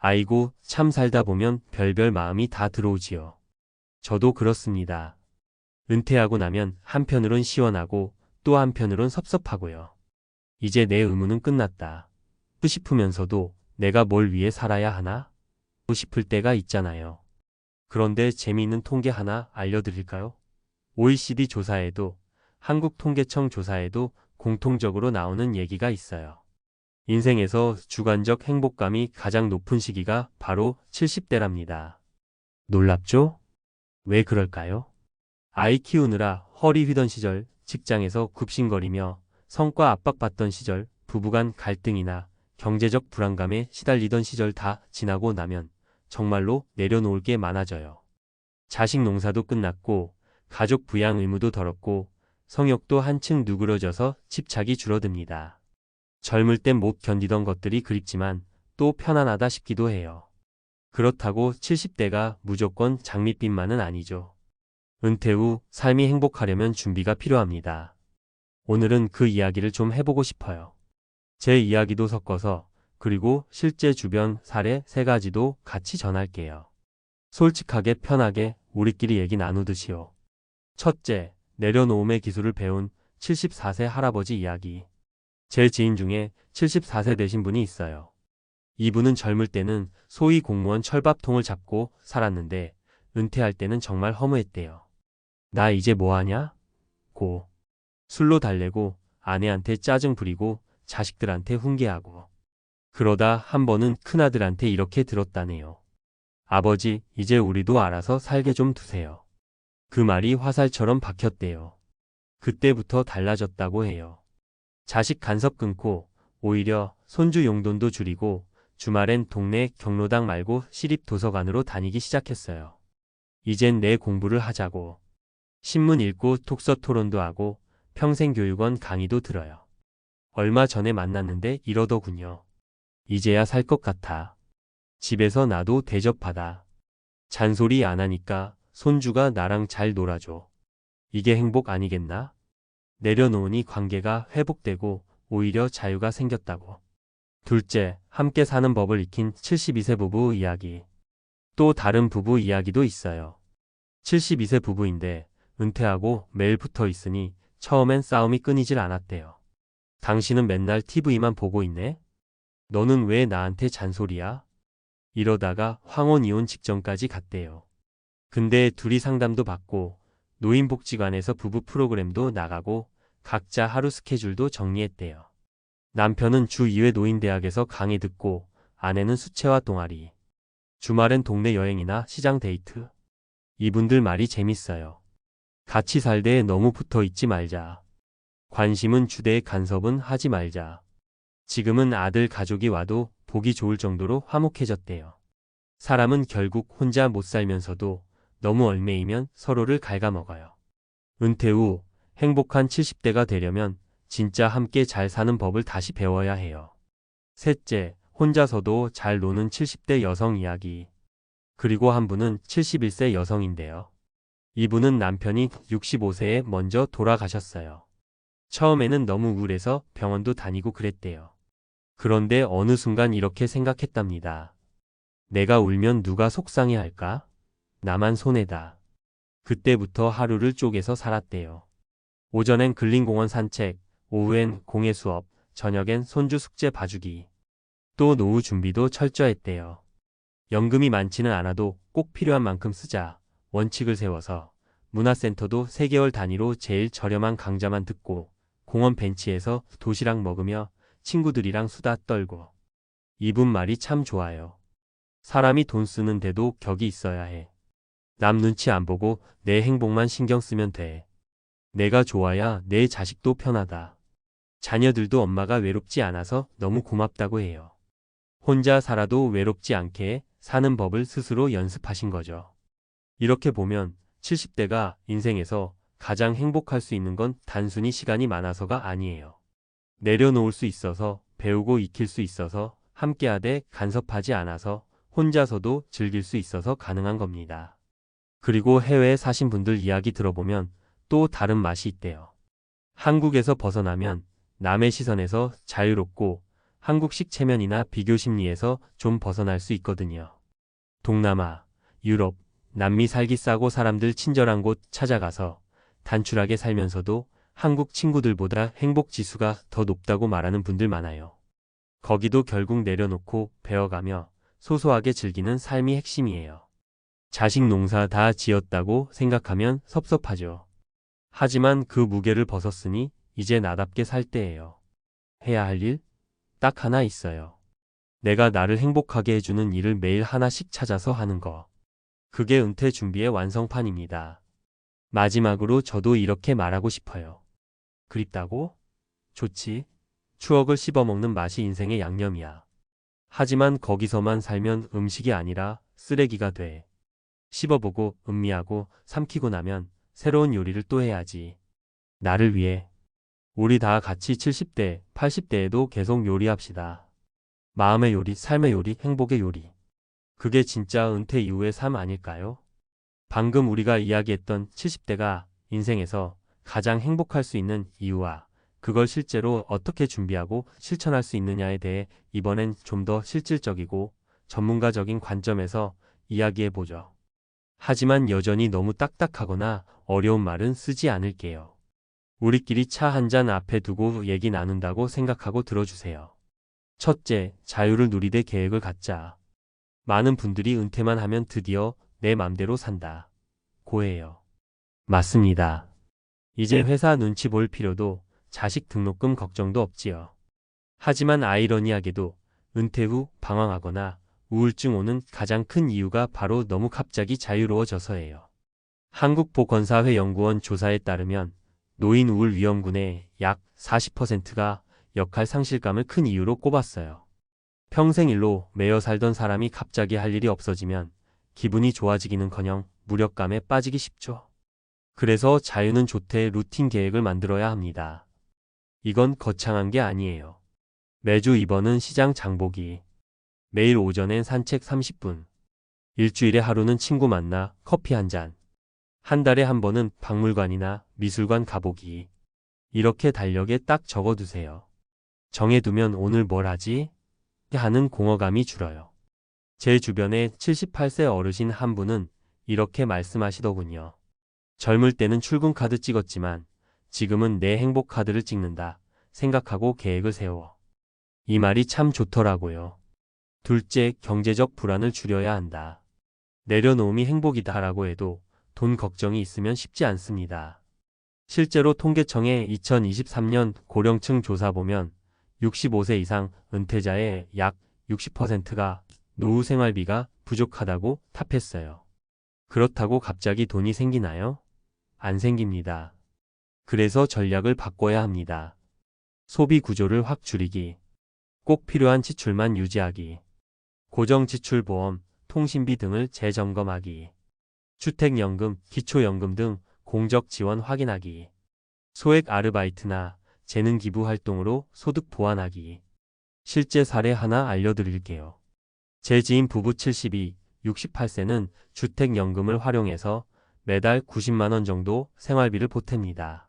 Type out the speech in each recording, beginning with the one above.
아이고, 참 살다 보면 별별 마음이 다 들어오지요. 저도 그렇습니다. 은퇴하고 나면 한편으론 시원하고 또 한편으론 섭섭하고요. 이제 내 의무는 끝났다. 싶으면서도 내가 뭘 위해 살아야 하나? 싶을 때가 있잖아요. 그런데 재미있는 통계 하나 알려드릴까요? OECD 조사에도 한국통계청 조사에도 공통적으로 나오는 얘기가 있어요. 인생에서 주관적 행복감이 가장 높은 시기가 바로 70대랍니다. 놀랍죠? 왜 그럴까요? 아이 키우느라 허리 휘던 시절, 직장에서 굽신거리며 성과 압박받던 시절, 부부간 갈등이나 경제적 불안감에 시달리던 시절 다 지나고 나면 정말로 내려놓을 게 많아져요. 자식 농사도 끝났고 가족 부양 의무도 덜었고 성욕도 한층 누그러져서 집착이 줄어듭니다. 젊을 땐 못 견디던 것들이 그립지만 또 편안하다 싶기도 해요. 그렇다고 70대가 무조건 장밋빛만은 아니죠. 은퇴 후 삶이 행복하려면 준비가 필요합니다. 오늘은 그 이야기를 좀 해보고 싶어요. 제 이야기도 섞어서 그리고 실제 주변 사례 3가지도 같이 전할게요. 솔직하게 편하게 우리끼리 얘기 나누듯이요. 첫째, 내려놓음의 기술을 배운 74세 할아버지 이야기. 제 지인 중에 74세 되신 분이 있어요. 이분은 젊을 때는 소위 공무원 철밥통을 잡고 살았는데 은퇴할 때는 정말 허무했대요. 나 이제 뭐하냐? 고. 술로 달래고 아내한테 짜증 부리고 자식들한테 훈계하고. 그러다 한 번은 큰아들한테 이렇게 들었다네요. 아버지, 이제 우리도 알아서 살게 좀 두세요. 그 말이 화살처럼 박혔대요. 그때부터 달라졌다고 해요. 자식 간섭 끊고 오히려 손주 용돈도 줄이고 주말엔 동네 경로당 말고 시립 도서관으로 다니기 시작했어요. 이젠 내 공부를 하자고. 신문 읽고 독서 토론도 하고 평생교육원 강의도 들어요. 얼마 전에 만났는데 이러더군요. 이제야 살 것 같아. 집에서 나도 대접받아. 잔소리 안 하니까 손주가 나랑 잘 놀아줘. 이게 행복 아니겠나? 내려놓으니 관계가 회복되고 오히려 자유가 생겼다고. 둘째, 함께 사는 법을 익힌 72세 부부 이야기. 또 다른 부부 이야기도 있어요. 72세 부부인데 은퇴하고 매일 붙어 있으니 처음엔 싸움이 끊이질 않았대요. 당신은 맨날 TV만 보고 있네? 너는 왜 나한테 잔소리야? 이러다가 황혼 이혼 직전까지 갔대요. 근데 둘이 상담도 받고 노인복지관에서 부부 프로그램도 나가고 각자 하루 스케줄도 정리했대요. 남편은 주 2회 노인대학에서 강의 듣고 아내는 수채화 동아리. 주말엔 동네 여행이나 시장 데이트. 이분들 말이 재밌어요. 같이 살때 너무 붙어 있지 말자. 관심은 주되 간섭은 하지 말자. 지금은 아들 가족이 와도 보기 좋을 정도로 화목해졌대요. 사람은 결국 혼자 못 살면서도 너무 얽매이면 서로를 갉아먹어요. 은퇴 후 행복한 70대가 되려면 진짜 함께 잘 사는 법을 다시 배워야 해요. 셋째, 혼자서도 잘 노는 70대 여성 이야기. 그리고 한 분은 71세 여성인데요. 이분은 남편이 65세에 먼저 돌아가셨어요. 처음에는 너무 우울해서 병원도 다니고 그랬대요. 그런데 어느 순간 이렇게 생각했답니다. 내가 울면 누가 속상해 할까? 나만 손해다. 그때부터 하루를 쪼개서 살았대요. 오전엔 근린공원 산책, 오후엔 공예 수업, 저녁엔 손주 숙제 봐주기. 또 노후 준비도 철저했대요. 연금이 많지는 않아도 꼭 필요한 만큼 쓰자. 원칙을 세워서 문화센터도 3개월 단위로 제일 저렴한 강좌만 듣고 공원 벤치에서 도시락 먹으며 친구들이랑 수다 떨고. 이분 말이 참 좋아요. 사람이 돈 쓰는데도 격이 있어야 해. 남 눈치 안 보고 내 행복만 신경 쓰면 돼. 내가 좋아야 내 자식도 편하다. 자녀들도 엄마가 외롭지 않아서 너무 고맙다고 해요. 혼자 살아도 외롭지 않게 사는 법을 스스로 연습하신 거죠. 이렇게 보면 70대가 인생에서 가장 행복할 수 있는 건 단순히 시간이 많아서가 아니에요. 내려놓을 수 있어서, 배우고 익힐 수 있어서, 함께하되 간섭하지 않아서, 혼자서도 즐길 수 있어서 가능한 겁니다. 그리고 해외에 사신 분들 이야기 들어보면 또 다른 맛이 있대요. 한국에서 벗어나면 남의 시선에서 자유롭고 한국식 체면이나 비교 심리에서 좀 벗어날 수 있거든요. 동남아, 유럽, 남미 살기 싸고 사람들 친절한 곳 찾아가서 단출하게 살면서도 한국 친구들보다 행복 지수가 더 높다고 말하는 분들 많아요. 거기도 결국 내려놓고 배워가며 소소하게 즐기는 삶이 핵심이에요. 자식 농사 다 지었다고 생각하면 섭섭하죠. 하지만 그 무게를 벗었으니 이제 나답게 살 때예요. 해야 할 일? 딱 하나 있어요. 내가 나를 행복하게 해주는 일을 매일 하나씩 찾아서 하는 거. 그게 은퇴 준비의 완성판입니다. 마지막으로 저도 이렇게 말하고 싶어요. 그립다고? 좋지. 추억을 씹어먹는 맛이 인생의 양념이야. 하지만 거기서만 살면 음식이 아니라 쓰레기가 돼. 씹어보고 음미하고 삼키고 나면 새로운 요리를 또 해야지. 나를 위해. 우리 다 같이 70대, 80대에도 계속 요리합시다. 마음의 요리, 삶의 요리, 행복의 요리. 그게 진짜 은퇴 이후의 삶 아닐까요? 방금 우리가 이야기했던 70대가 인생에서 가장 행복할 수 있는 이유와 그걸 실제로 어떻게 준비하고 실천할 수 있느냐에 대해 이번엔 좀 더 실질적이고 전문가적인 관점에서 이야기해보죠. 하지만 여전히 너무 딱딱하거나 어려운 말은 쓰지 않을게요. 우리끼리 차 한 잔 앞에 두고 얘기 나눈다고 생각하고 들어주세요. 첫째, 자유를 누리되 계획을 갖자. 많은 분들이 은퇴만 하면 드디어 내 맘대로 산다. 고해요. 맞습니다. 이제 회사 눈치 볼 필요도 자식 등록금 걱정도 없지요. 하지만 아이러니하게도 은퇴 후 방황하거나 우울증 오는 가장 큰 이유가 바로 너무 갑자기 자유로워져서예요. 한국보건사회연구원 조사에 따르면 노인 우울 위험군의 약 40%가 역할 상실감을 큰 이유로 꼽았어요. 평생 일로 매여 살던 사람이 갑자기 할 일이 없어지면 기분이 좋아지기는커녕 무력감에 빠지기 쉽죠. 그래서 자유는 좋되 루틴 계획을 만들어야 합니다. 이건 거창한 게 아니에요. 매주 이번은 시장 장보기. 매일 오전엔 산책 30분. 일주일에 하루는 친구 만나 커피 한 잔. 한 달에 한 번은 박물관이나 미술관 가보기. 이렇게 달력에 딱 적어두세요. 정해두면 오늘 뭘 하지? 하는 공허감이 줄어요. 제 주변에 78세 어르신 한 분은 이렇게 말씀하시더군요. 젊을 때는 출근 카드 찍었지만 지금은 내 행복 카드를 찍는다 생각하고 계획을 세워. 이 말이 참 좋더라고요. 둘째, 경제적 불안을 줄여야 한다. 내려놓음이 행복이다라고 해도 돈 걱정이 있으면 쉽지 않습니다. 실제로 통계청의 2023년 고령층 조사 보면 65세 이상 은퇴자의 약 60%가 노후 생활비가 부족하다고 답했어요. 그렇다고 갑자기 돈이 생기나요? 안 생깁니다. 그래서 전략을 바꿔야 합니다. 소비 구조를 확 줄이기. 꼭 필요한 지출만 유지하기. 고정 지출 보험, 통신비 등을 재점검하기. 주택연금, 기초연금 등 공적 지원 확인하기. 소액 아르바이트나 재능 기부 활동으로 소득 보완하기. 실제 사례 하나 알려드릴게요. 제 지인 부부 72, 68세는 주택연금을 활용해서 매달 90만 원 정도 생활비를 보탭니다.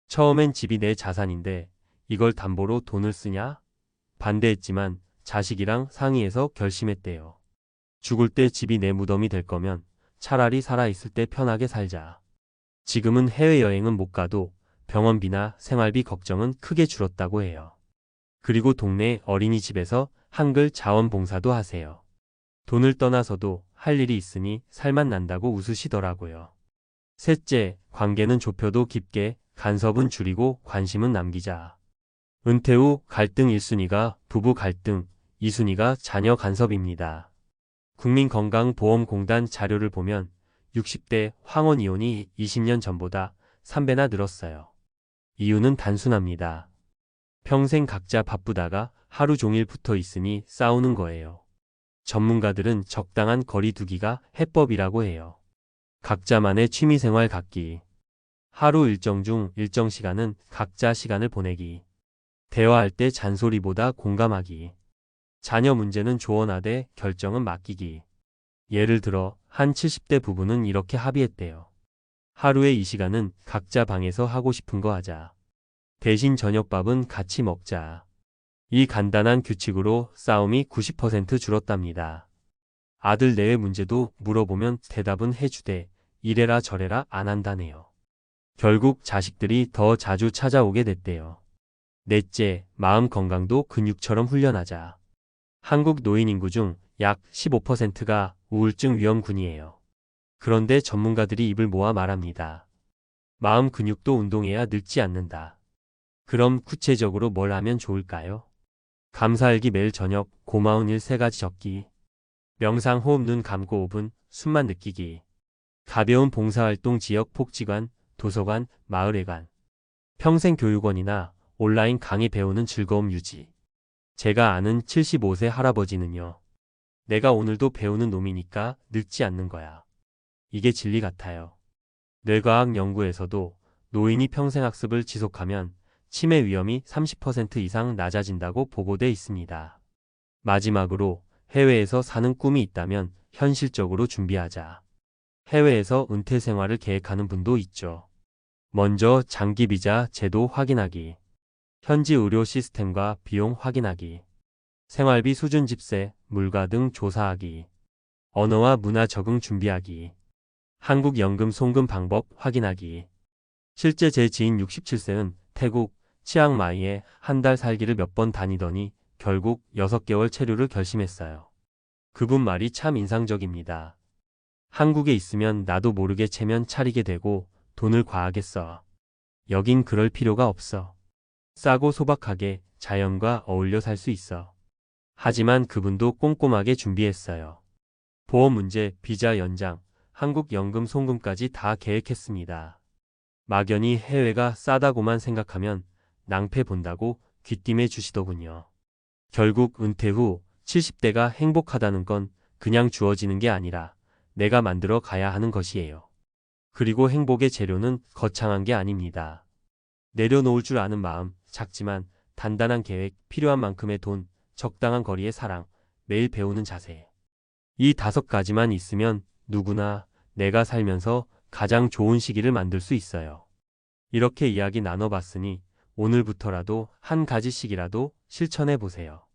처음엔 집이 내 자산인데 이걸 담보로 돈을 쓰냐? 반대했지만 자식이랑 상의해서 결심했대요. 죽을 때 집이 내 무덤이 될 거면 차라리 살아있을 때 편하게 살자. 지금은 해외여행은 못 가도 병원비나 생활비 걱정은 크게 줄었다고 해요. 그리고 동네 어린이집에서 한글 자원봉사도 하세요. 돈을 떠나서도 할 일이 있으니 살만 난다고 웃으시더라고요. 셋째, 관계는 좁혀도 깊게, 간섭은 줄이고 관심은 남기자. 은퇴 후 갈등 1순위가 부부 갈등, 2순위가 자녀 간섭입니다. 국민건강보험공단 자료를 보면 60대 황혼 이혼이 20년 전보다 3배나 늘었어요. 이유는 단순합니다. 평생 각자 바쁘다가 하루 종일 붙어 있으니 싸우는 거예요. 전문가들은 적당한 거리 두기가 해법이라고 해요. 각자만의 취미생활 갖기. 하루 일정 중 일정 시간은 각자 시간을 보내기. 대화할 때 잔소리보다 공감하기. 자녀 문제는 조언하되 결정은 맡기기. 예를 들어 한 70대 부부는 이렇게 합의했대요. 하루에 이 시간은 각자 방에서 하고 싶은 거 하자. 대신 저녁밥은 같이 먹자. 이 간단한 규칙으로 싸움이 90% 줄었답니다. 아들 내외 문제도 물어보면 대답은 해주되 이래라 저래라 안 한다네요. 결국 자식들이 더 자주 찾아오게 됐대요. 넷째, 마음 건강도 근육처럼 훈련하자. 한국 노인 인구 중 약 15%가 우울증 위험군이에요. 그런데 전문가들이 입을 모아 말합니다. 마음 근육도 운동해야 늙지 않는다. 그럼 구체적으로 뭘 하면 좋을까요? 감사일기 매일 저녁, 고마운 일 3가지 적기. 명상 호흡 눈 감고 5분, 숨만 느끼기. 가벼운 봉사활동 지역 복지관, 도서관, 마을회관. 평생교육원이나 온라인 강의 배우는 즐거움 유지. 제가 아는 75세 할아버지는요. 내가 오늘도 배우는 놈이니까 늙지 않는 거야. 이게 진리 같아요. 뇌과학 연구에서도 노인이 평생학습을 지속하면 치매 위험이 30% 이상 낮아진다고 보고돼 있습니다. 마지막으로 해외에서 사는 꿈이 있다면 현실적으로 준비하자. 해외에서 은퇴 생활을 계획하는 분도 있죠. 먼저 장기 비자 제도 확인하기. 현지 의료 시스템과 비용 확인하기. 생활비 수준 집세, 물가 등 조사하기. 언어와 문화 적응 준비하기. 한국 연금 송금 방법 확인하기. 실제 제 지인 67세는 태국 치앙마이에 한 달 살기를 몇 번 다니더니 결국 6개월 체류를 결심했어요. 그분 말이 참 인상적입니다. 한국에 있으면 나도 모르게 체면 차리게 되고 돈을 과하게 써. 여긴 그럴 필요가 없어. 싸고 소박하게 자연과 어울려 살 수 있어. 하지만 그분도 꼼꼼하게 준비했어요. 보험 문제, 비자 연장, 한국 연금 송금까지 다 계획했습니다. 막연히 해외가 싸다고만 생각하면 낭패 본다고 귀띔해 주시더군요. 결국 은퇴 후 70대가 행복하다는 건 그냥 주어지는 게 아니라 내가 만들어 가야 하는 것이에요. 그리고 행복의 재료는 거창한 게 아닙니다. 내려놓을 줄 아는 마음, 작지만 단단한 계획, 필요한 만큼의 돈, 적당한 거리의 사랑, 매일 배우는 자세. 이 5가지만 있으면 누구나 내가 살면서 가장 좋은 시기를 만들 수 있어요. 이렇게 이야기 나눠봤으니 오늘부터라도 한 가지씩이라도 실천해 보세요.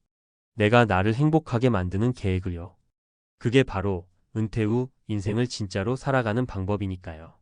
내가 나를 행복하게 만드는 계획을요. 그게 바로 은퇴 후 인생을 진짜로 살아가는 방법이니까요.